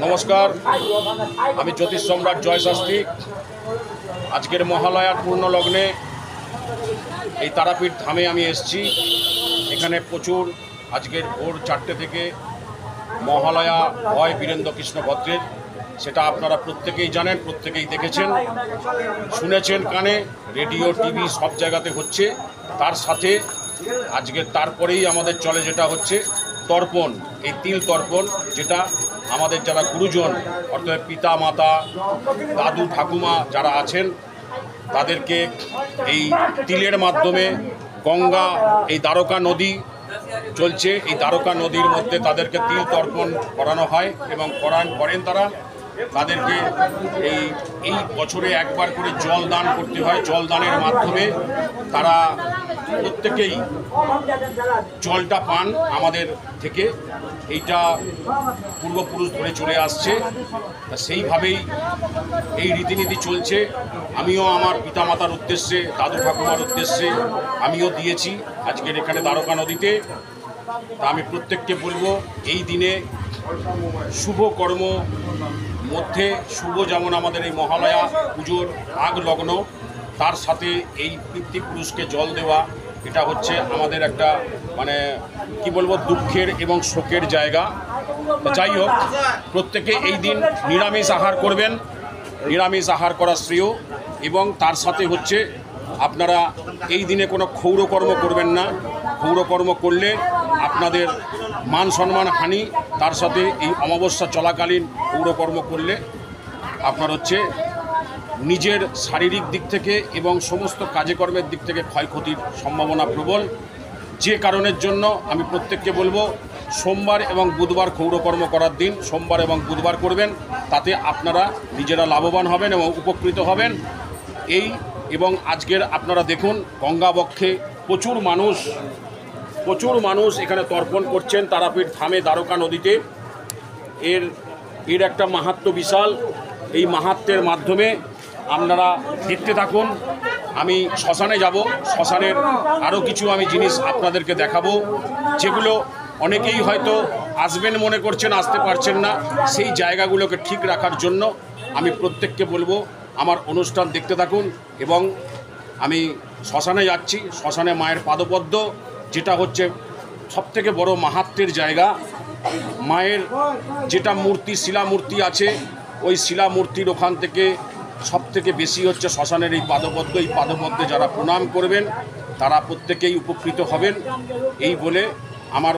নমস্কার, আমি জ্যোতিষ সম্রাট জয় শাস্ত্রী। আজকের মহালয়ার পূর্ণ লগ্নে এই তারাপীঠ ধামে আমি এসেছি। এখানে প্রচুর আজকের ভোর 4টে থেকে মহালয়া হয় বীরেন্দ্র কৃষ্ণ ভদ্রের। সেটা আপনারা প্রত্যেকেই জানেন, প্রত্যেকেই দেখেছেন, শুনেছেন, কানে রেডিও টিভি সব জায়গাতে হচ্ছে। তার সাথে আজকের তারপরেই আমাদের চলে যেটা হচ্ছে তর্পণ, এই তিল তর্পণ, যেটা আমাদের যারা গুরুজন অর্থাৎ পিতা মাতা দাদু ঠাকুমা যারা আছেন তাদেরকে এই তিলের মাধ্যমে গঙ্গা, এই দ্বারকা নদী চলছে, এই দ্বারকা নদীর মধ্যে তাদেরকে তিল তর্পণ করানো হয় এবং করেন তারা। তাদেরকে এই বছরে একবার করে জল দান করতে হয়। জল দানের মাধ্যমে তারা প্রত্যেকেই জলটা পান আমাদের থেকে। এইটা পূর্বপুরুষ ধরে চলে আসছে, সেইভাবেই এই রীতিনীতি চলছে। আমিও আমার পিতামাতার উদ্দেশ্যে, দাদু ঠাকুমার উদ্দেশ্যে আমিও দিয়েছি আজকের এখানে দ্বারকা নদীতে। তা আমি প্রত্যেককে বলবো, এই দিনে শুভ কর্ম মধ্যে শুভ যেমন আমাদের এই মহালয়া পুজোর আগ লগ্ন, তার সাথে এই পিতৃপুরুষকে জল দেওয়া, এটা হচ্ছে আমাদের একটা কি বলবো, দুঃখের এবং শোকের জায়গা। যাই হোক, প্রত্যেকে এই দিন নিরামিষ আহার করবেন, নিরামিষ আহার করা শ্রেয়। এবং তার সাথে হচ্ছে আপনারা এই দিনে কোনো ক্ষৌরকর্ম করবেন না। ক্ষৌরকর্ম করলে আপনাদের মান সম্মান হানি, তার সাথে এই অমাবস্যা চলাকালীন ক্ষৌরকর্ম করলে আপনার হচ্ছে নিজের শারীরিক দিক থেকে এবং সমস্ত কাজকর্মের দিক থেকে ক্ষয়ক্ষতির সম্ভাবনা প্রবল। যে কারণের জন্য আমি প্রত্যেককে বলবো, সোমবার এবং বুধবার ক্ষৌরকর্ম করার দিন সোমবার এবং বুধবার করবেন। তাতে আপনারা নিজেরা লাভবান হবেন এবং উপকৃত হবেন। এবং আজকের আপনারা দেখুন, গঙ্গাবক্ষে প্রচুর মানুষ এখানে তর্পণ করছেন তারাপীঠ ধামে দ্বারকা নদীতে। এর একটা মাহাত্ম্য বিশাল। এই মাহাত্ম্যের মাধ্যমে আপনারা দেখতে থাকুন। আমি শ্মশানে যাব, শ্মশানের আরও কিছু আমি জিনিস আপনাদেরকে দেখাবো, যেগুলো অনেকেই হয়তো আসবেন মনে করছেন, আসতে পারছেন না। সেই জায়গাগুলোকে ঠিক রাখার জন্য আমি প্রত্যেককে বলবো, আমার অনুষ্ঠান দেখতে থাকুন। এবং আমি শ্মশানে যাচ্ছি, শ্মশানে মায়ের পাদপদ্ম, যেটা হচ্ছে সবথেকে বড় মাহাত্ম্যের জায়গা। মায়ের যেটা মূর্তি, শিলামূর্তি আছে, ওই শিলামূর্তির ওখান থেকে সবথেকে বেশি হচ্ছে শ্মশানের এই পাদপদ্ম। এই পাদপদ্মে যারা প্রণাম করবেন তারা প্রত্যেকেই উপকৃত হবেন। এই বলে আমার